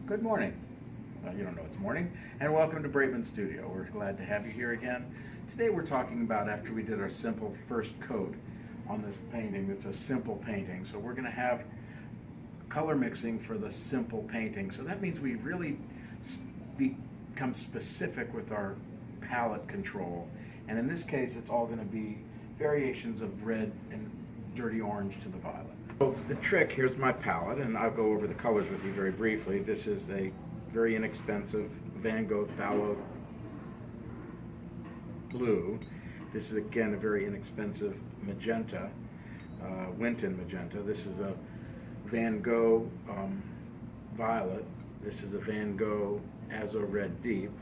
Good morning. Well, you don't know it's morning. And welcome to Braitman Studio. We're glad to have you here again. Today we're talking about after we did our simple first coat on this painting. It's a simple painting. So we're going to have color mixing for the simple painting. So that means we really become specific with our palette control. And in this case, it's all going to be variations of red and dirty orange to the violet. So the trick, here's my palette, and I'll go over the colors with you very briefly. This is a very inexpensive Van Gogh Phthalo blue. This is again a very inexpensive magenta, Winton magenta. This is a Van Gogh violet. This is a Van Gogh Azo Red Deep.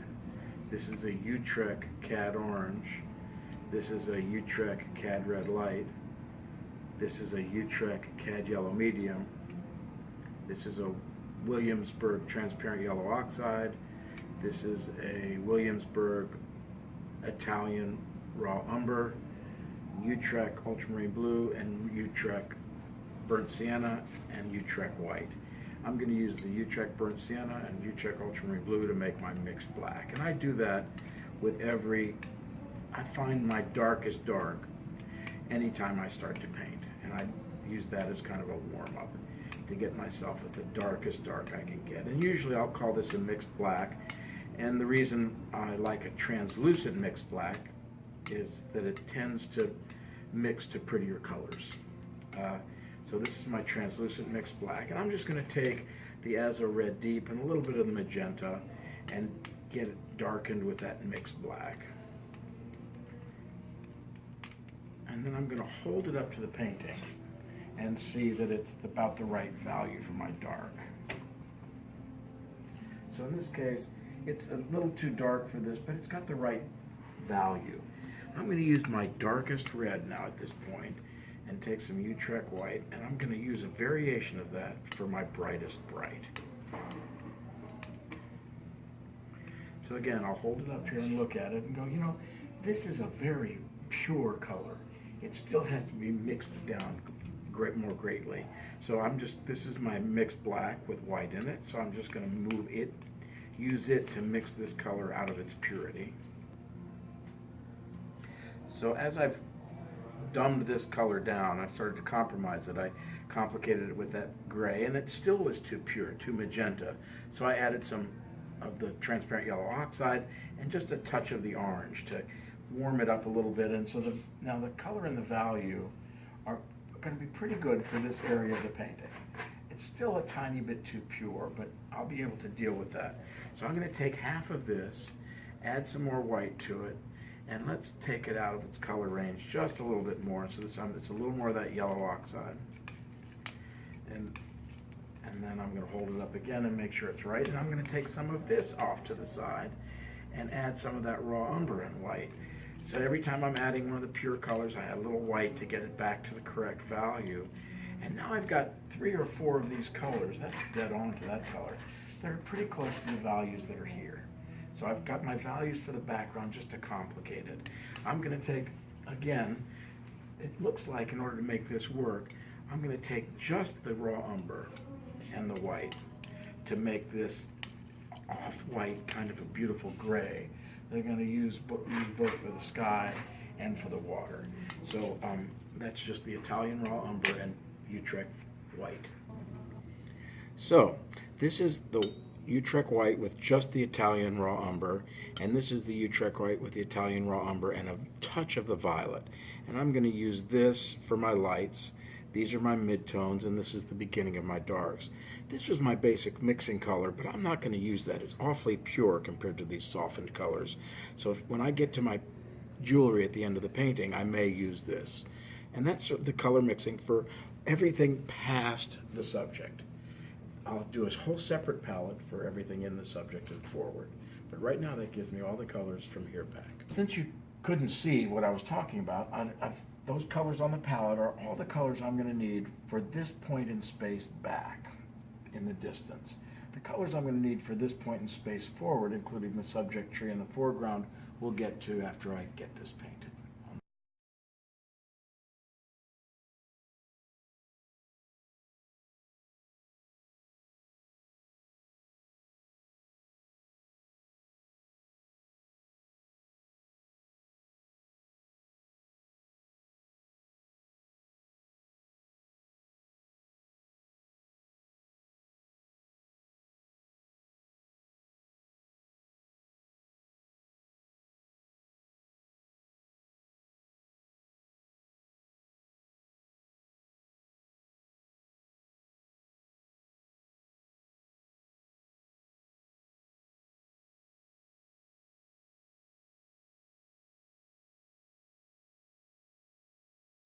This is a Utrecht Cad Orange. This is a Utrecht Cad Red Light. This is a Utrecht Cad Yellow Medium. This is a Williamsburg Transparent Yellow Oxide. This is a Williamsburg Italian Raw Umber, Utrecht Ultramarine Blue, and Utrecht Burnt Sienna, and Utrecht White. I'm going to use the Utrecht Burnt Sienna and Utrecht Ultramarine Blue to make my mixed black. And I do that with I find my darkest dark anytime I start to paint. And I use that as kind of a warm-up to get myself at the darkest dark I can get. And usually I'll call this a mixed black. And the reason I like a translucent mixed black is that it tends to mix to prettier colors. So this is my translucent mixed black. And I'm just going to take the Azo Red Deep and a little bit of the magenta and get it darkened with that mixed black. And then I'm going to hold it up to the painting and see that it's about the right value for my dark. So in this case, it's a little too dark for this, but it's got the right value. I'm going to use my darkest red now at this point and take some Utrecht White, and I'm going to use a variation of that for my brightest bright. So again, I'll hold it up here and look at it and go, you know, this is a very pure color. It still has to be mixed down more greatly. So this is my mixed black with white in it, so I'm just going to use it to mix this color out of its purity. So as I've dumbed this color down, I've started to compromise it. I complicated it with that gray, and it still was too pure, too magenta. So I added some of the transparent yellow oxide and just a touch of the orange to warm it up a little bit. And so now the color and the value are going to be pretty good for this area of the painting. It's still a tiny bit too pure, but I'll be able to deal with that. So I'm going to take half of this, add some more white to it, and let's take it out of its color range just a little bit more. So this time it's a little more of that yellow oxide. And then I'm going to hold it up again and make sure it's right. And I'm going to take some of this off to the side and add some of that raw umber and white. So every time I'm adding one of the pure colors, I add a little white to get it back to the correct value. And now I've got 3 or 4 of these colors. That's dead on to that color. They're pretty close to the values that are here. So I've got my values for the background just to complicate it. I'm going to take, again, it looks like in order to make this work, I'm going to take just the raw umber and the white to make this off-white kind of a beautiful gray. They're going to use both for the sky and for the water. So that's just the Italian raw umber and Utrecht White. So this is the Utrecht White with just the Italian raw umber, and this is the Utrecht White with the Italian raw umber and a touch of the violet. And I'm going to use this for my lights. These are my midtones, and this is the beginning of my darks. This was my basic mixing color, but I'm not going to use that. It's awfully pure compared to these softened colors. So when I get to my jewelry at the end of the painting, I may use this. And that's the color mixing for everything past the subject. I'll do a whole separate palette for everything in the subject and forward. But right now that gives me all the colors from here back. Since you couldn't see what I was talking about, those colors on the palette are all the colors I'm going to need for this point in space back in the distance. The colors I'm going to need for this point in space forward, including the subject tree in the foreground, we'll get to after I get this painted.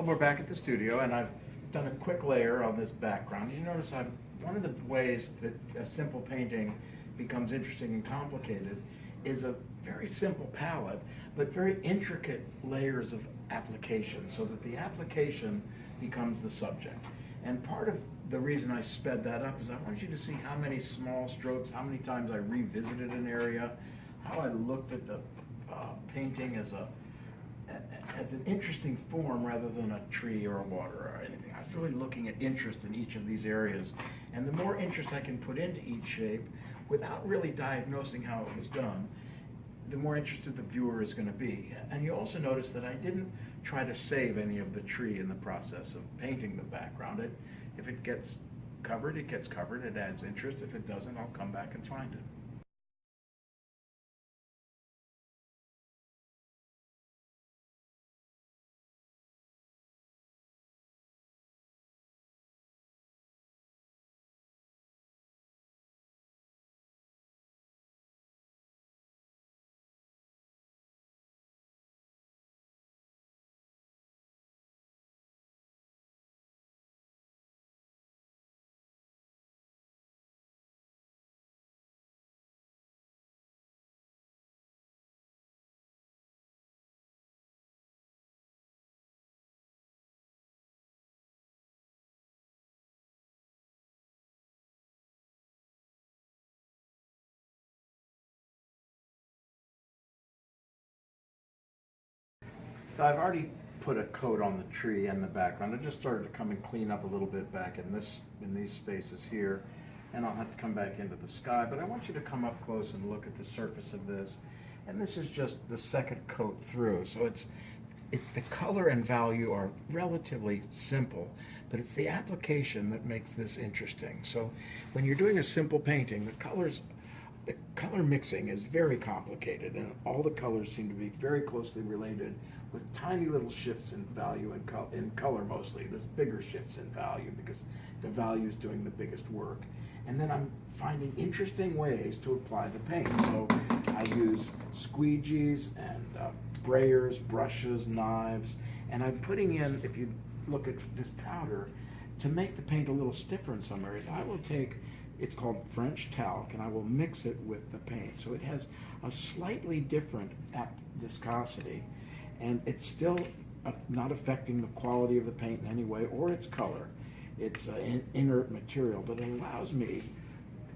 We're back at the studio, and I've done a quick layer on this background. You notice one of the ways that a simple painting becomes interesting and complicated is a very simple palette, but very intricate layers of application, so that the application becomes the subject. And part of the reason I sped that up is I want you to see how many small strokes, how many times I revisited an area, how I looked at the painting as an interesting form rather than a tree or a water or anything. I was really looking at interest in each of these areas. And the more interest I can put into each shape without really diagnosing how it was done, the more interested the viewer is going to be. And you also notice that I didn't try to save any of the tree in the process of painting the background. If it gets covered, it gets covered. It adds interest. If it doesn't, I'll come back and find it. So I've already put a coat on the tree and the background. I just started to come and clean up a little bit back in these spaces here, and I'll have to come back into the sky. But I want you to come up close and look at the surface of this. And this is just the second coat through. So the color and value are relatively simple, but it's the application that makes this interesting. So when you're doing a simple painting, the color mixing is very complicated, and all the colors seem to be very closely related with tiny little shifts in value and in color mostly. There's bigger shifts in value because the value is doing the biggest work. And then I'm finding interesting ways to apply the paint. So I use squeegees and sprayers, brushes, knives, and I'm putting in, if you look at this powder, to make the paint a little stiffer in some areas, I will take, it's called French talc, and I will mix it with the paint. So it has a slightly different viscosity, and it's still not affecting the quality of the paint in any way or its color. It's an inert material, but it allows me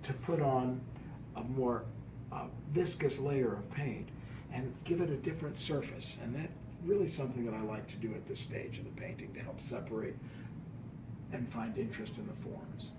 to put on a more viscous layer of paint and give it a different surface. And that's really something that I like to do at this stage of the painting to help separate and find interest in the forms.